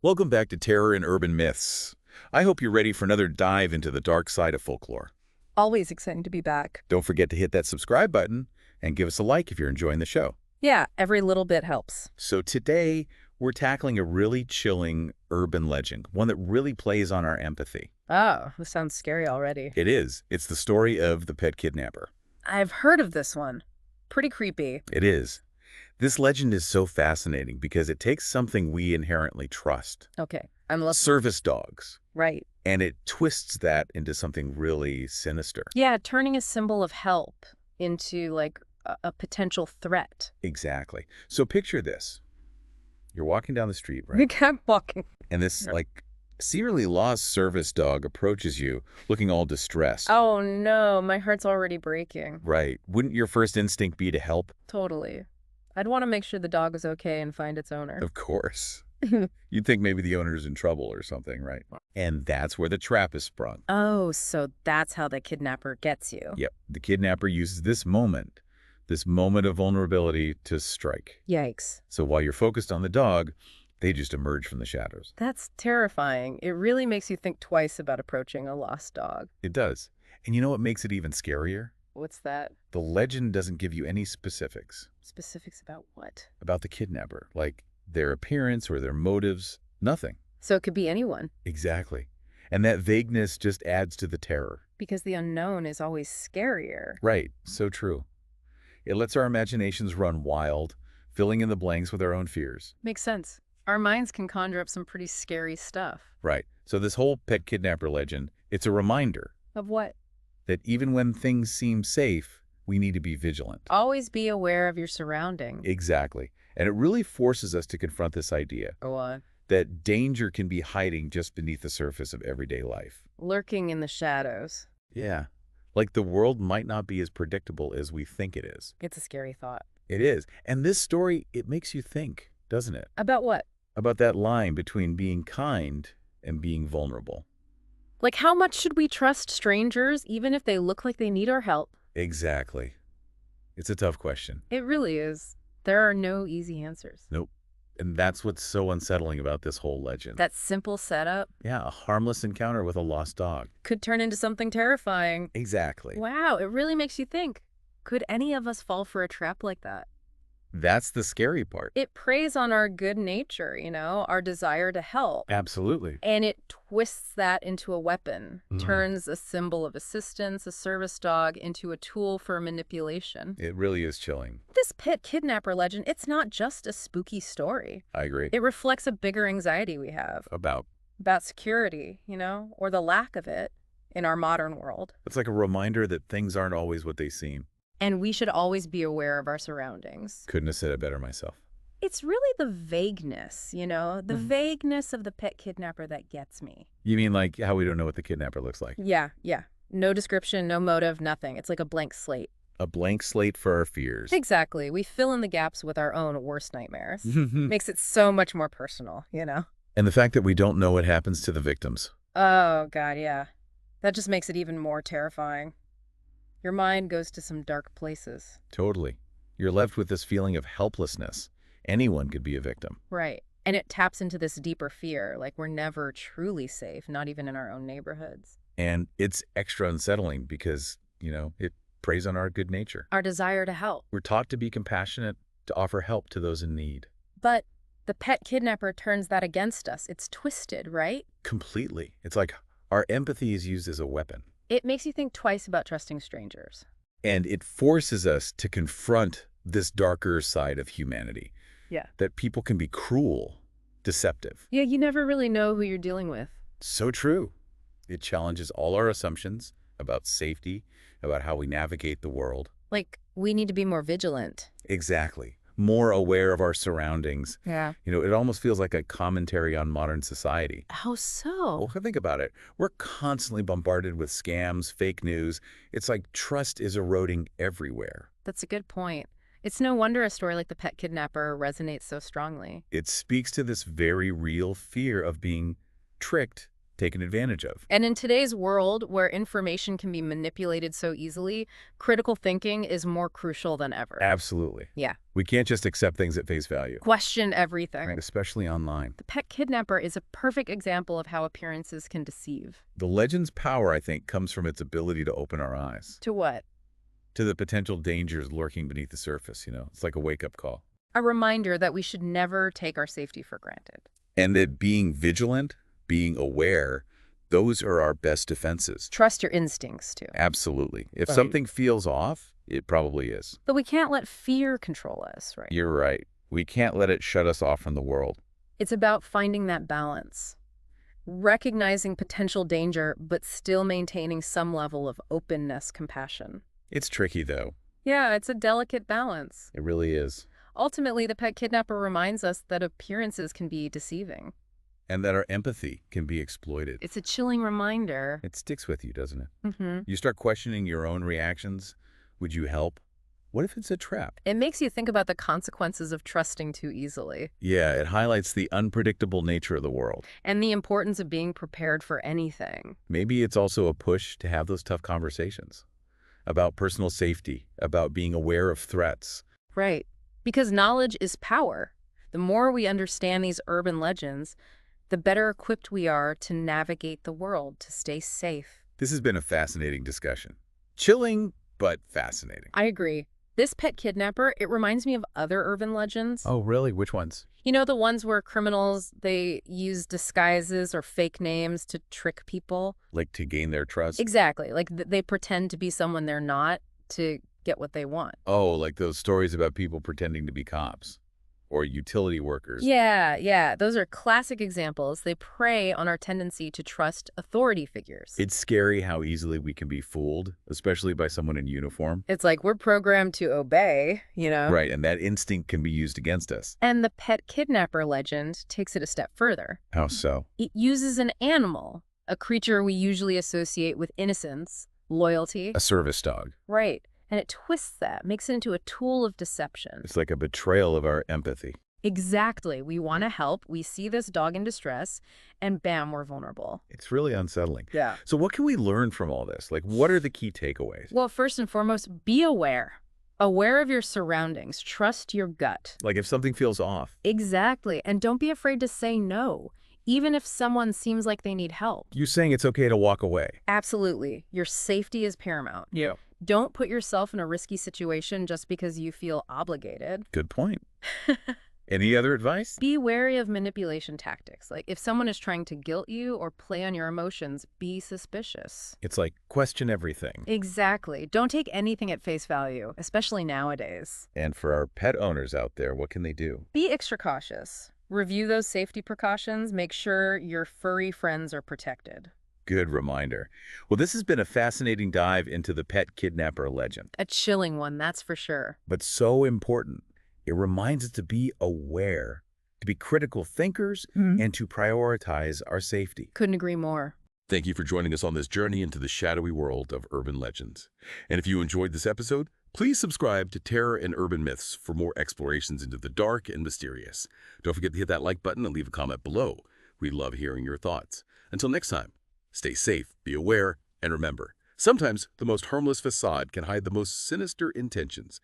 Welcome back to Terror and Urban Myths. I hope you're ready for another dive into the dark side of folklore. Always exciting to be back. Don't forget to hit that subscribe button and give us a like if you're enjoying the show. Yeah, every little bit helps. So today, we're tackling a really chilling urban legend, one that really plays on our empathy. Oh, this sounds scary already. It is. It's the story of the Pet Kidnapper. I've heard of this one. Pretty creepy. It is. This legend is so fascinating because it takes something we inherently trust, Okay, I'm listening. service dogs, Right. and it twists that into something really sinister. Yeah, turning a symbol of help into like a potential threat. Exactly. So picture this. You're walking down the street, We right? kept walking. And this, seemingly lost service dog approaches you, looking all distressed. Oh no, my heart's already breaking. Right. Wouldn't your first instinct be to help? Totally. I'd want to make sure the dog is okay and find its owner. Of course. You'd think maybe the owner's in trouble or something, right? And that's where the trap is sprung. Oh, so that's how the kidnapper gets you. Yep. The kidnapper uses this moment of vulnerability to strike. Yikes. So while you're focused on the dog, they just emerge from the shadows. That's terrifying. It really makes you think twice about approaching a lost dog. It does. And you know what makes it even scarier? What's that? The legend doesn't give you any specifics Specifics about what? about the kidnapper, like their appearance or their motives. Nothing. So it could be anyone, Exactly. And that vagueness just adds to the terror. because the unknown is always scarier. Right. So true. It lets our imaginations run wild, filling in the blanks with our own fears. Makes sense. Our minds can conjure up some pretty scary stuff. Right. So this whole pet kidnapper legend, it's a reminder Of what? that even when things seem safe, we need to be vigilant. Always be aware of your surroundings. Exactly. And it really forces us to confront this idea Go on. that danger can be hiding just beneath the surface of everyday life. Lurking in the shadows. Yeah. Like the world might not be as predictable as we think it is. It's a scary thought. It is. And this story, it makes you think, doesn't it? About what? About that line between being kind and being vulnerable. Like, how much should we trust strangers, even if they look like they need our help? Exactly. It's a tough question. It really is. There are no easy answers. Nope. And that's what's so unsettling about this whole legend. That simple setup Yeah, a harmless encounter with a lost dog. could turn into something terrifying. Exactly. Wow, it really makes you think. Could any of us fall for a trap like that? That's the scary part. It preys on our good nature, our desire to help. Absolutely. And it twists that into a weapon, Mhm. turns a symbol of assistance, a service dog, into a tool for manipulation. It really is chilling. This Pet Kidnapper legend, it's not just a spooky story. I agree. It reflects a bigger anxiety we have About. about security, or the lack of it in our modern world. It's like a reminder that things aren't always what they seem. And we should always be aware of our surroundings. Couldn't have said it better myself. It's really the vagueness, the vagueness of the Pet Kidnapper that gets me. You mean like how we don't know what the kidnapper looks like? Yeah. No description, no motive, nothing. It's like a blank slate. A blank slate for our fears. Exactly. We fill in the gaps with our own worst nightmares. Makes it so much more personal, And the fact that we don't know what happens to the victims. Oh, God, yeah. That just makes it even more terrifying. Your mind goes to some dark places. Totally. You're left with this feeling of helplessness. Anyone could be a victim. Right. And it taps into this deeper fear, like we're never truly safe, not even in our own neighborhoods. And it's extra unsettling because, it preys on our good nature. Our desire to help. We're taught to be compassionate, to offer help to those in need. But the Pet Kidnapper turns that against us. It's twisted, right? Completely. It's like our empathy is used as a weapon. It makes you think twice about trusting strangers. And it forces us to confront this darker side of humanity. Yeah. That people can be cruel, deceptive. Yeah, you never really know who you're dealing with. So true. It challenges all our assumptions about safety, about how we navigate the world. Like, we need to be more vigilant. Exactly. More aware of our surroundings. Yeah. It almost feels like a commentary on modern society. How so? Well, think about it. We're constantly bombarded with scams, fake news. It's like trust is eroding everywhere. That's a good point. It's no wonder a story like The Pet Kidnapper resonates so strongly. It speaks to this very real fear of being tricked taken advantage of. And in today's world, where information can be manipulated so easily, critical thinking is more crucial than ever. Absolutely. Yeah. We can't just accept things at face value, Question everything. especially online. The Pet Kidnapper is a perfect example of how appearances can deceive. The legend's power, I think, comes from its ability to open our eyes To what? to the potential dangers lurking beneath the surface, It's like a wake-up call. A reminder that we should never take our safety for granted. And that being vigilant, being aware, those are our best defenses. Trust your instincts, too. Absolutely. If Right. something feels off, it probably is. But we can't let fear control us, right? You're right. We can't let it shut us off from the world. It's about finding that balance. Recognizing potential danger, but still maintaining some level of openness, compassion. It's tricky, though. Yeah, it's a delicate balance. It really is. Ultimately, the Pet Kidnapper reminds us that appearances can be deceiving. And that our empathy can be exploited. It's a chilling reminder. It sticks with you, doesn't it? Mm-hmm. You start questioning your own reactions. Would you help? What if it's a trap? It makes you think about the consequences of trusting too easily. Yeah, it highlights the unpredictable nature of the world. And the importance of being prepared for anything. Maybe it's also a push to have those tough conversations about personal safety, about being aware of threats. Right. Because knowledge is power. The more we understand these urban legends, the better equipped we are to navigate the world, to stay safe. This has been a fascinating discussion. Chilling, but fascinating. I agree. This Pet Kidnapper, it reminds me of other urban legends. Oh, really? Which ones? You know, the ones where criminals, they use disguises or fake names to trick people? Like to gain their trust? Exactly. Like they pretend to be someone they're not to get what they want. Oh, like those stories about people pretending to be cops or utility workers. Yeah. Those are classic examples. They prey on our tendency to trust authority figures. It's scary how easily we can be fooled, especially by someone in uniform. It's like we're programmed to obey, Right, and that instinct can be used against us. And the Pet Kidnapper legend takes it a step further. How so? It uses an animal, a creature we usually associate with innocence, loyalty. A service dog. Right. And it twists that, makes it into a tool of deception. It's like a betrayal of our empathy. Exactly. We want to help. We see this dog in distress, and bam, we're vulnerable. It's really unsettling. Yeah. So what can we learn from all this? Like, what are the key takeaways? Well, first and foremost, be aware. Aware of your surroundings. Trust your gut. Like if something feels off. Exactly. And don't be afraid to say no, even if someone seems like they need help. You're saying it's okay to walk away. Absolutely. Your safety is paramount. Yeah. Don't put yourself in a risky situation just because you feel obligated. Good point. Any other advice? Be wary of manipulation tactics. Like if someone is trying to guilt you or play on your emotions, be suspicious. It's like question everything. Exactly. Don't take anything at face value, especially nowadays. And for our pet owners out there, what can they do? Be extra cautious. Review those safety precautions. Make sure your furry friends are protected. Good reminder. Well, this has been a fascinating dive into the Pet Kidnapper legend. A chilling one, that's for sure. But so important. It reminds us to be aware, to be critical thinkers, and to prioritize our safety. Couldn't agree more. Thank you for joining us on this journey into the shadowy world of urban legends. And if you enjoyed this episode, please subscribe to Terror and Urban Myths for more explorations into the dark and mysterious. Don't forget to hit that like button and leave a comment below. We love hearing your thoughts. Until next time, stay safe, be aware, and remember, sometimes the most harmless facade can hide the most sinister intentions.